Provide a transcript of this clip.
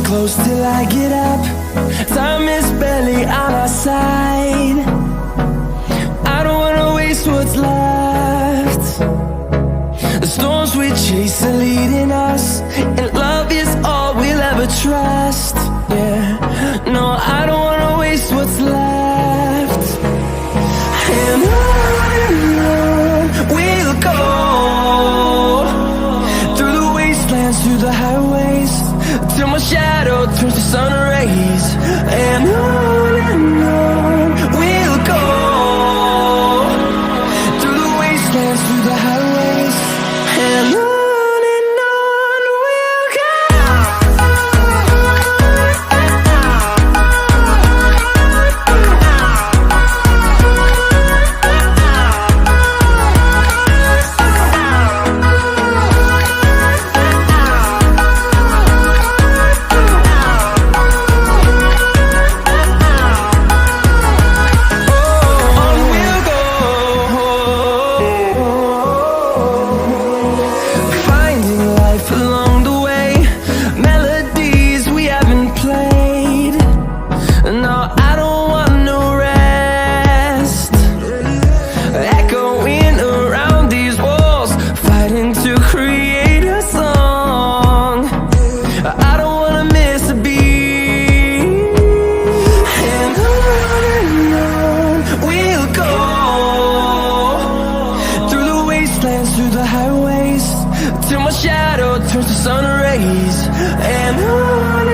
close till I get up. Time is barely on our side. I don't wanna waste what's left. The storms we chase are leading us, and love is all we'll ever trust. Yeah, no, I don't wanna waste what's left. And on we'll go, through the wastelands, through the highways, till my shadow turns to sun rays. And on we'll go, through the wastelands, through the highways, and on we'll go. Through the highways, till my shadow turns to sun rays. And on